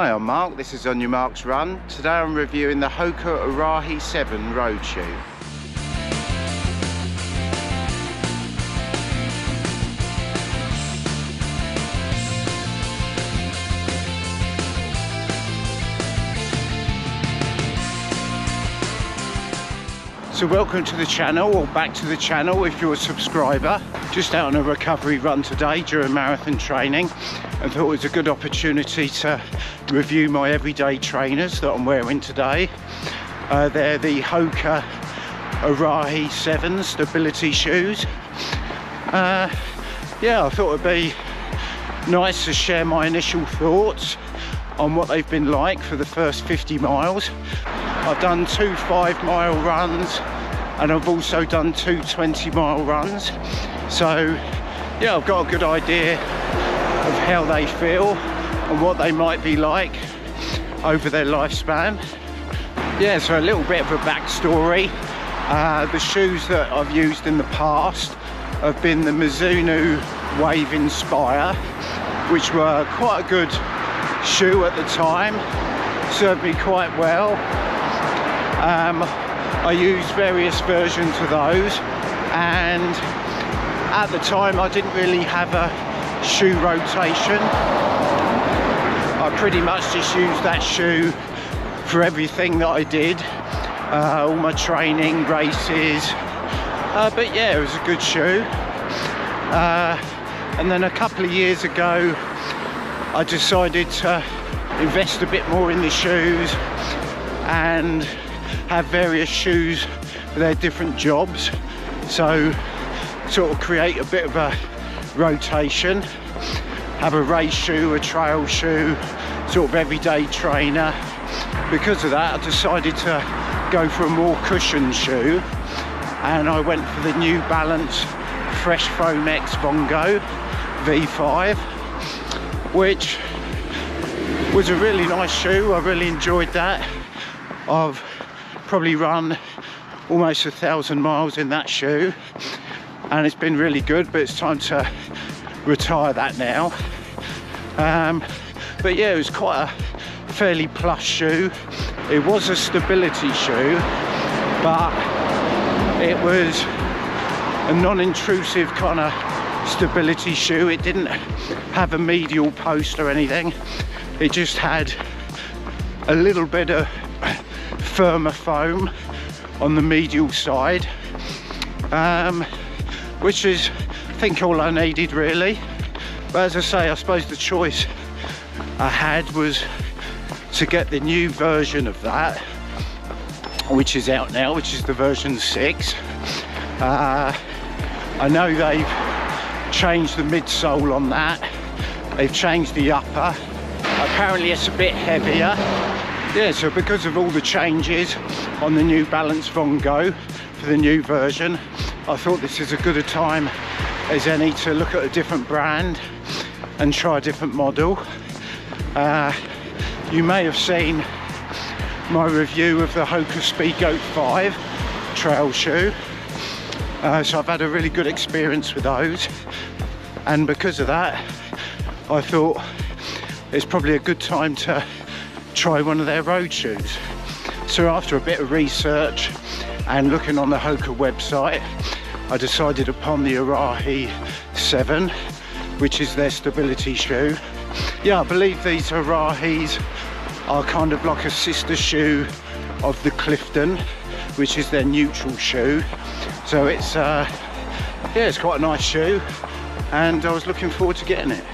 Hi, I'm Mark, this is On Your Marks Run. Today I'm reviewing the Hoka Arahi 7 road shoe. So welcome to the channel, or back to the channel if you're a subscriber. Just out on a recovery run today during marathon training, and thought it was a good opportunity to review my everyday trainers that I'm wearing today. They're the Hoka Arahi 7 stability shoes. Yeah, I thought it'd be nice to share my initial thoughts on what they've been like for the first 50 miles. I've done 2 5-mile runs and I've also done 2 20-mile runs. So yeah, I've got a good idea of how they feel and what they might be like over their lifespan. Yeah, so a little bit of a backstory. The shoes that I've used in the past have been the Midsole Wave Inspire, which were quite a good shoe at the time, served me quite well. I used various versions of those, and at the time I didn't really have a shoe rotation. I pretty much just used that shoe for everything that I did, all my training, races, but yeah, it was a good shoe. And then a couple of years ago I decided to invest a bit more in the shoes and have various shoes for their different jobs, so sort of create a bit of a rotation, have a race shoe, a trail shoe, sort of everyday trainer. Because of that I decided to go for a more cushioned shoe, and I went for the New Balance Fresh Foam X Vongo V5, which was a really nice shoe. I really enjoyed that. I've probably run almost 1,000 miles in that shoe and it's been really good, but it's time to retire that now. But yeah, it was quite a fairly plush shoe. It was a stability shoe, but it was a non-intrusive kind of stability shoe. It didn't have a medial post or anything. It just had a little bit of firmer foam on the medial side, which is I think all I needed really. But as I say, I suppose the choice I had was to get the new version of that, which is out now, which is the version 6. I know they've changed the midsole on that, they've changed the upper, apparently it's a bit heavier. Yeah, so because of all the changes on the New Balance Vongo for the new version, I thought this is as good a time as any to look at a different brand and try a different model. You may have seen my review of the Hoka Speedgoat 5 trail shoe. So I've had a really good experience with those, and because of that I thought it's probably a good time to try one of their road shoes. So after a bit of research and looking on the Hoka website, I decided upon the Arahi 7, which is their stability shoe. Yeah, I believe these Arahis are kind of like a sister shoe of the Clifton, which is their neutral shoe. So it's yeah, it's quite a nice shoe, and I was looking forward to getting it.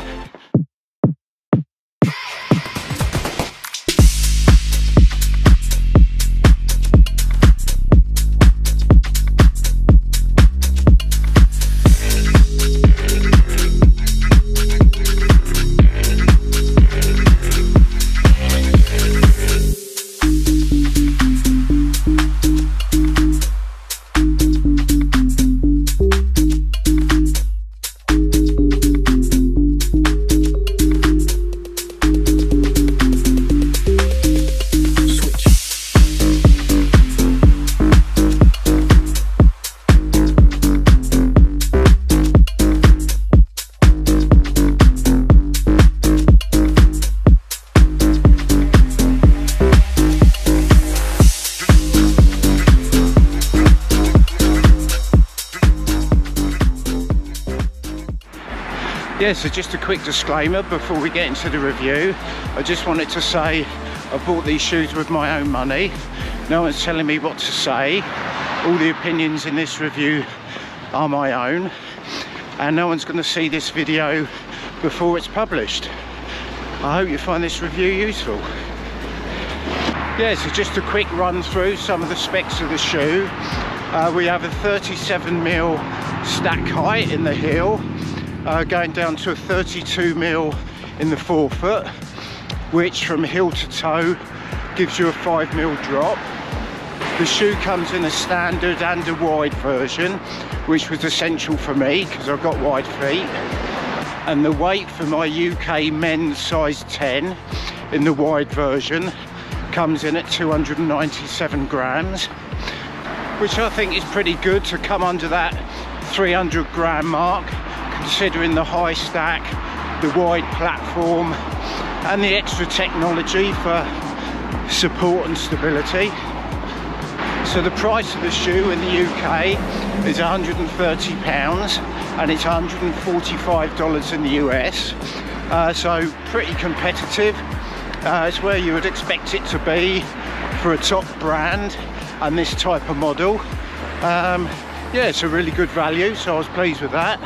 Yeah, so just a quick disclaimer before we get into the review. I just wanted to say I bought these shoes with my own money. No one's telling me what to say. All the opinions in this review are my own, and no one's going to see this video before it's published. I hope you find this review useful. Yeah, so just a quick run through some of the specs of the shoe. We have a 37mm stack height in the heel, going down to a 32mm in the forefoot, which from heel to toe gives you a 5mm drop. The shoe comes in a standard and a wide version, which was essential for me because I've got wide feet. And the weight for my UK men's size 10 in the wide version comes in at 297 grams, which I think is pretty good to come under that 300 gram mark, considering the high stack, the wide platform, and the extra technology for support and stability. So the price of the shoe in the UK is £130 and it's $145 in the US. So pretty competitive. It's where you would expect it to be for a top brand and this type of model. Yeah, it's a really good value, so I was pleased with that.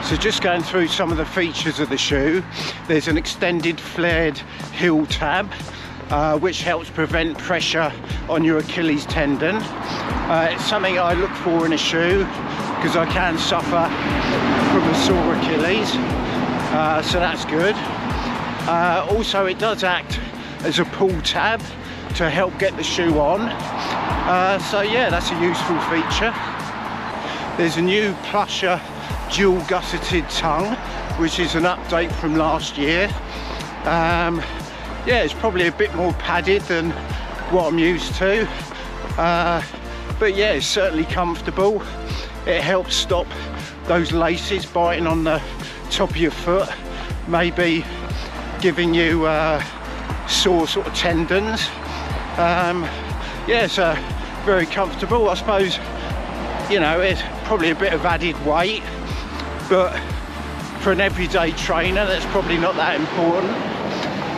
So just going through some of the features of the shoe, there's an extended flared heel tab, which helps prevent pressure on your Achilles tendon. It's something I look for in a shoe because I can suffer from a sore Achilles, so that's good. Also, it does act as a pull tab to help get the shoe on. So yeah, that's a useful feature. There's a new Plusher dual gusseted tongue, which is an update from last year. Yeah, it's probably a bit more padded than what I'm used to. But yeah, it's certainly comfortable. It helps stop those laces biting on the top of your foot, maybe giving you sore sort of tendons. Yeah, so very comfortable. I suppose, you know, it's probably a bit of added weight, but for an everyday trainer that's probably not that important.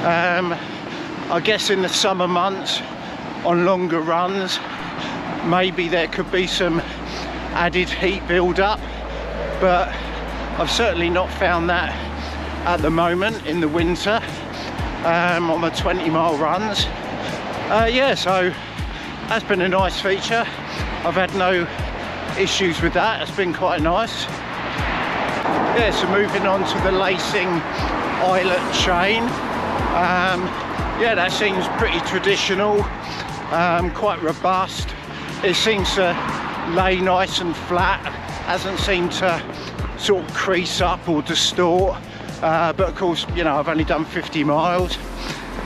I guess in the summer months on longer runs maybe there could be some added heat build up, but I've certainly not found that at the moment in the winter on my 20-mile runs. Yeah, so that's been a nice feature. I've had no issues with that. It's been quite nice. Yeah, so moving on to the lacing eyelet chain. Yeah, that seems pretty traditional, quite robust. It seems to lay nice and flat, hasn't seemed to sort of crease up or distort. But of course, you know, I've only done 50 miles.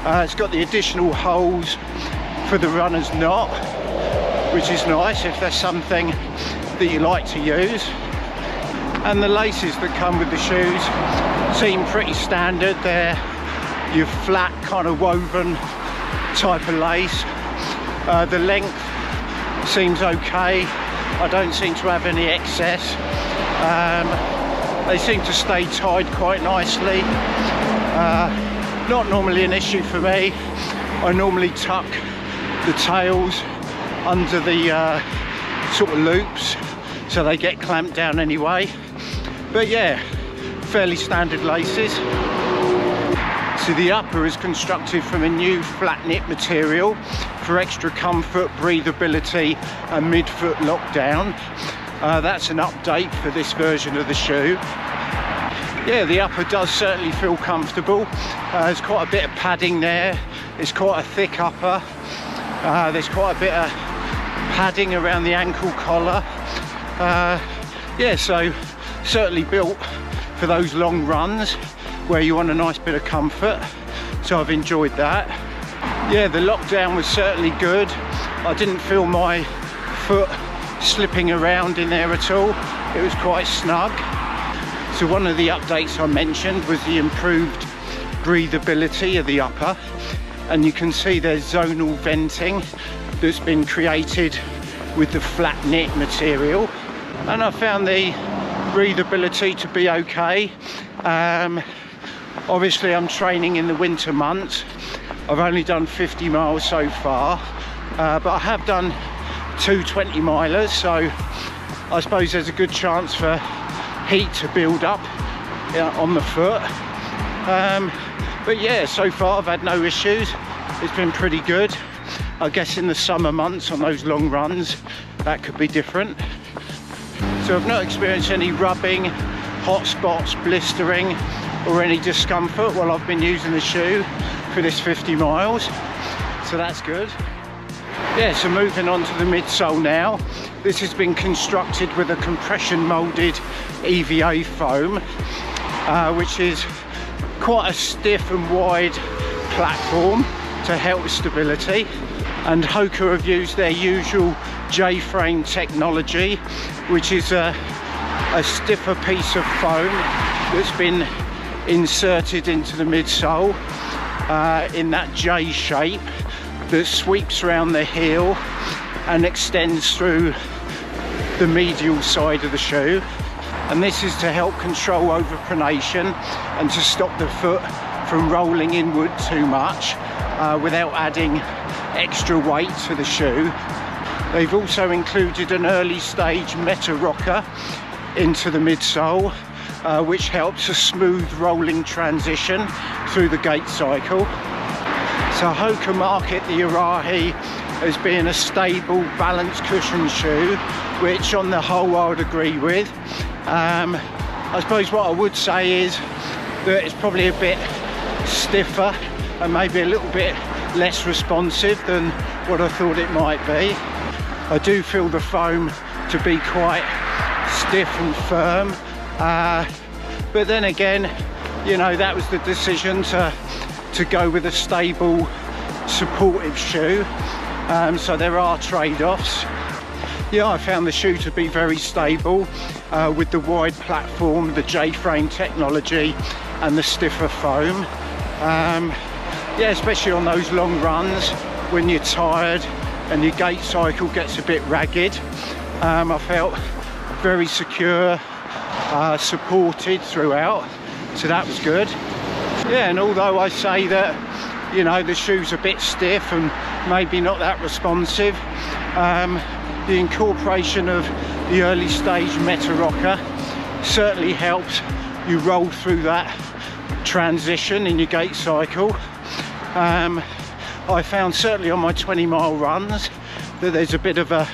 It's got the additional holes for the runner's knot, which is nice if there's something that you like to use. And the laces that come with the shoes seem pretty standard. They're your flat kind of woven type of lace. The length seems okay. I don't seem to have any excess. They seem to stay tied quite nicely. Not normally an issue for me. I normally tuck the tails under the sort of loops so they get clamped down anyway. But yeah, fairly standard laces. So the upper is constructed from a new flat knit material for extra comfort, breathability and midfoot lockdown. That's an update for this version of the shoe. Yeah, the upper does certainly feel comfortable. There's quite a bit of padding there. It's quite a thick upper. There's quite a bit of padding around the ankle collar. Yeah, so certainly built for those long runs where you want a nice bit of comfort. So I've enjoyed that. Yeah, the lockdown was certainly good. I didn't feel my foot slipping around in there at all. It was quite snug. So one of the updates I mentioned was the improved breathability of the upper, and you can see there's zonal venting that's been created with the flat knit material. And I found the breathability to be okay. Obviously I'm training in the winter months. I've only done 50 miles so far, but I have done 2 20-milers, so I suppose there's a good chance for heat to build up on the foot. But yeah, so far I've had no issues. It's been pretty good. I guess in the summer months on those long runs that could be different. So I've not experienced any rubbing, hot spots, blistering or any discomfort while I've been using the shoe for this 50 miles, so that's good. Yeah, so moving on to the midsole now. This has been constructed with a compression moulded EVA foam, which is quite a stiff and wide platform to help stability. And Hoka have used their usual J-frame technology, which is a stiffer piece of foam that's been inserted into the midsole in that J shape that sweeps around the heel and extends through the medial side of the shoe. And this is to help control overpronation and to stop the foot from rolling inward too much without adding extra weight to the shoe. They've also included an early stage meta rocker into the midsole, which helps a smooth rolling transition through the gait cycle. So Hoka market the Arahi as being a stable, balanced cushion shoe, which on the whole I would agree with. I suppose what I would say is that it's probably a bit stiffer and maybe a little bit less responsive than what I thought it might be. I do feel the foam to be quite stiff and firm, but then again, you know, that was the decision to go with a stable, supportive shoe, so there are trade-offs. Yeah, I found the shoe to be very stable with the wide platform, the J-frame technology and the stiffer foam. Yeah, especially on those long runs when you're tired and your gait cycle gets a bit ragged. I felt very secure, supported throughout, so that was good. Yeah, and although I say that, you know, the shoe's a bit stiff and maybe not that responsive, the incorporation of the early stage meta rocker certainly helps you roll through that transition in your gait cycle. I found certainly on my 20-mile runs that there's a bit of a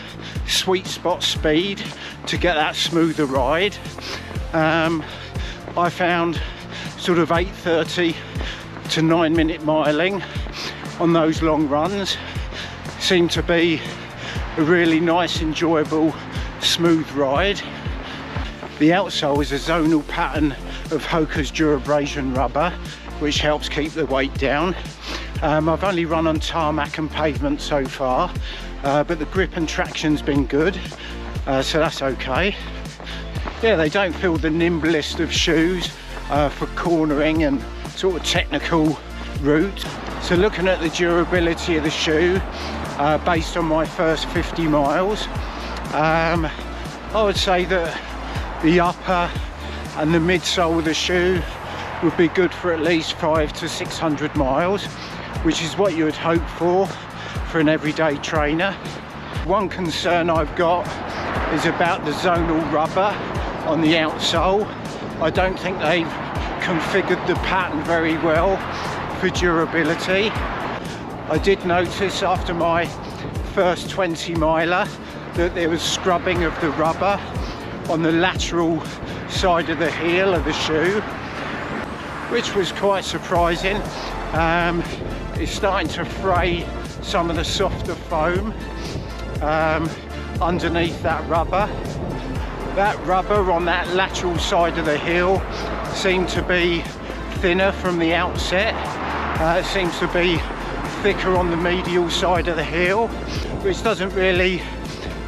sweet spot speed to get that smoother ride. I found sort of 8:30 to 9-minute miling on those long runs seemed to be a really nice, enjoyable, smooth ride. The outsole is a zonal pattern of Hoka's Durabrasion rubber, which helps keep the weight down. I've only run on tarmac and pavement so far, but the grip and traction's been good, so that's okay. Yeah, they don't feel the nimblest of shoes for cornering and sort of technical route. So looking at the durability of the shoe, based on my first 50 miles, I would say that the upper and the midsole of the shoe would be good for at least 500 to 600 miles, which is what you would hope for an everyday trainer. One concern I've got is about the zonal rubber on the outsole. I don't think they've configured the pattern very well for durability. I did notice after my first 20-miler that there was scrubbing of the rubber on the lateral side of the heel of the shoe, which was quite surprising. It's starting to fray some of the softer foam underneath that rubber. That rubber on that lateral side of the heel seemed to be thinner from the outset. It seems to be thicker on the medial side of the heel, which doesn't really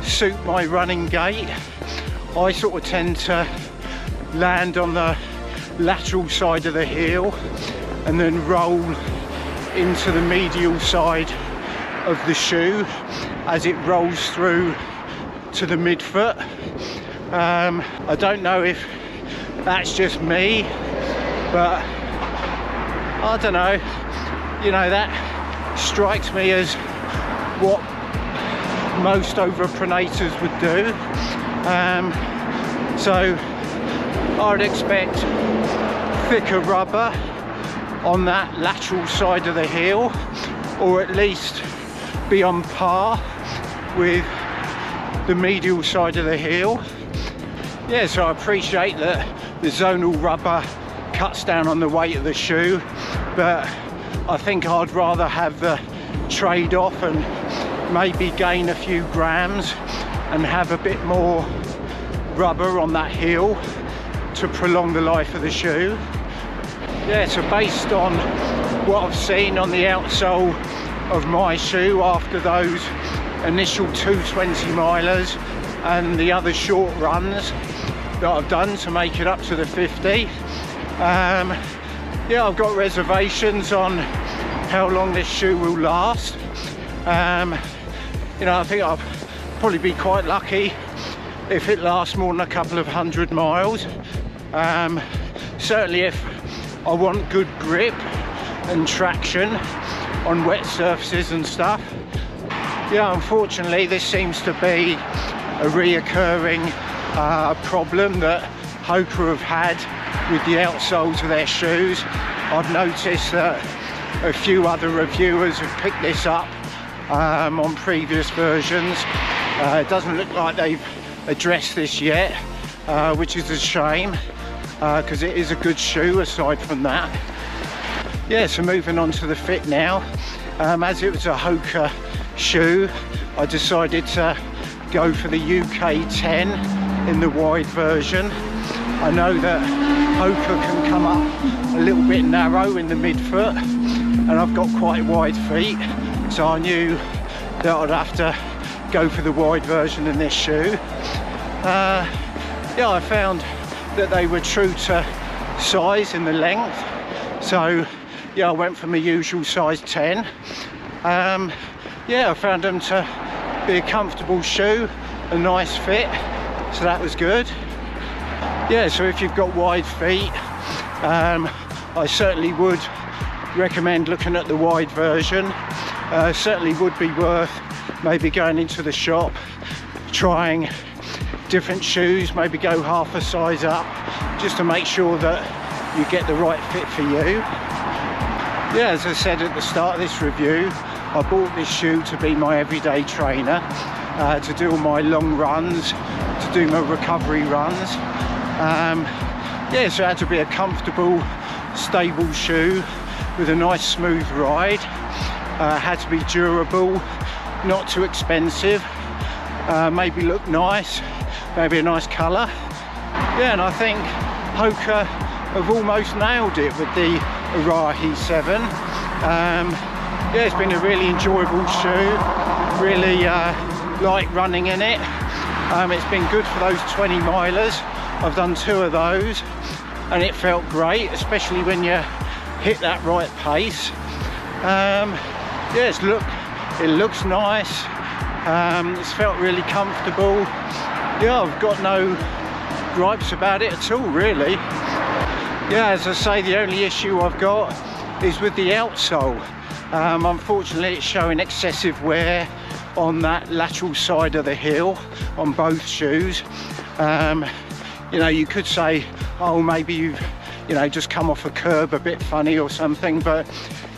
suit my running gait. I sort of tend to land on the lateral side of the heel and then roll into the medial side of the shoe as it rolls through to the midfoot, I don't know if that's just me, but I don't know, you know, that strikes me as what most overpronators would do. So I'd expect thicker rubber on that lateral side of the heel, or at least be on par with the medial side of the heel. Yeah, so I appreciate that the zonal rubber cuts down on the weight of the shoe, but I think I'd rather have the trade-off and maybe gain a few grams and have a bit more rubber on that heel to prolong the life of the shoe. Yeah, so based on what I've seen on the outsole of my shoe after those initial 220 milers and the other short runs that I've done to make it up to the 50, yeah, I've got reservations on how long this shoe will last. You know, I think I'll probably be quite lucky if it lasts more than a couple of 100 miles. Certainly if I want good grip and traction on wet surfaces and stuff. Yeah, unfortunately this seems to be a reoccurring problem that Hoka have had with the outsoles of their shoes. I've noticed that a few other reviewers have picked this up on previous versions. It doesn't look like they've addressed this yet, which is a shame, because it is a good shoe aside from that. Yeah, so moving on to the fit now. As it was a Hoka shoe, I decided to go for the UK 10 in the wide version. I know that Hoka can come up a little bit narrow in the midfoot, and I've got quite wide feet, so I knew that I'd have to go for the wide version in this shoe. Yeah, I found that they were true to size in the length, so yeah, I went for my usual size 10. Yeah, I found them to be a comfortable shoe, a nice fit, so that was good. Yeah, so if you've got wide feet, I certainly would recommend looking at the wide version. Certainly would be worth maybe going into the shop, trying different shoes, maybe go half a size up, just to make sure that you get the right fit for you. Yeah, as I said at the start of this review, I bought this shoe to be my everyday trainer, to do all my long runs, to do my recovery runs. Yeah, so it had to be a comfortable, stable shoe with a nice smooth ride. Had to be durable, not too expensive, maybe look nice, maybe a nice colour. Yeah, and I think Hoka have almost nailed it with the Arahi 7. Yeah, it's been a really enjoyable shoe, really like running in it. It's been good for those 20 milers. I've done 2 of those and it felt great, especially when you hit that right pace. Yes, look, it looks nice. It's felt really comfortable. Yeah, I've got no gripes about it at all, really. Yeah, as I say, the only issue I've got is with the outsole. Unfortunately, it's showing excessive wear on that lateral side of the heel on both shoes. You know, you could say, oh, maybe you've, you know, just come off a curb a bit funny or something, but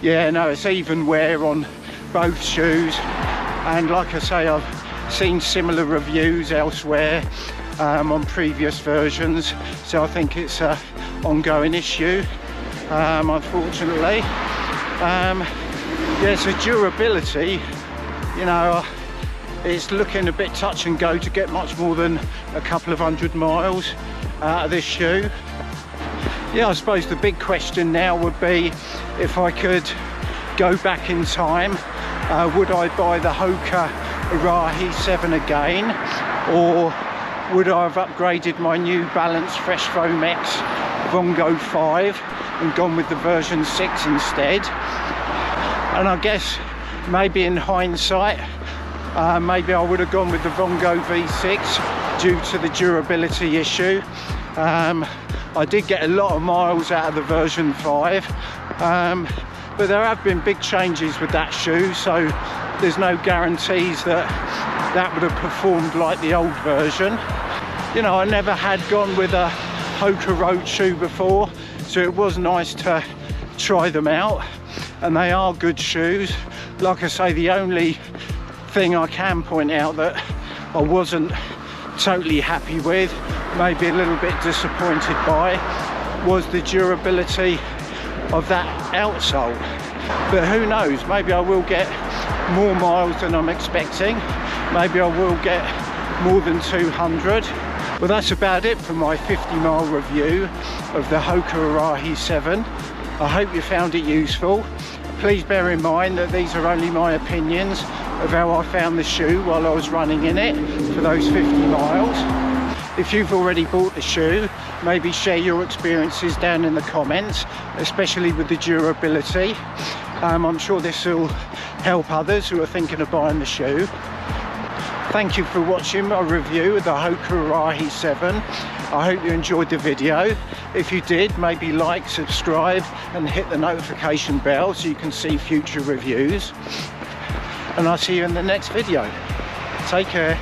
yeah, no, it's even wear on both shoes. And like I say, I've seen similar reviews elsewhere on previous versions, so I think it's an ongoing issue, unfortunately. Yeah, so durability, you know, it's looking a bit touch and go to get much more than a couple of 100 miles out of this shoe. Yeah, I suppose the big question now would be, if I could go back in time, would I buy the Hoka Arahi 7 again, or would I have upgraded my New Balance Fresh Foam X Vongo 5 and gone with the version 6 instead? And I guess maybe in hindsight, maybe I would have gone with the Vongo V6 due to the durability issue. I did get a lot of miles out of the version 5, but there have been big changes with that shoe, so there's no guarantees that that would have performed like the old version. You know, I never had gone with a Hoka road shoe before, so it was nice to try them out, and they are good shoes. Like I say, the only thing I can point out that I wasn't totally happy with, maybe a little bit disappointed by, was the durability of that outsole. But who knows, maybe I will get more miles than I'm expecting. Maybe I will get more than 200. Well, that's about it for my 50-mile review of the Hoka Arahi 7. I hope you found it useful. Please bear in mind that these are only my opinions of how I found the shoe while I was running in it for those 50 miles. If you've already bought the shoe, maybe share your experiences down in the comments, especially with the durability. I'm sure this will help others who are thinking of buying the shoe. Thank you for watching my review of the Hoka Arahi 7. I hope you enjoyed the video. If you did, maybe like, subscribe and hit the notification bell so you can see future reviews. And I'll see you in the next video. Take care.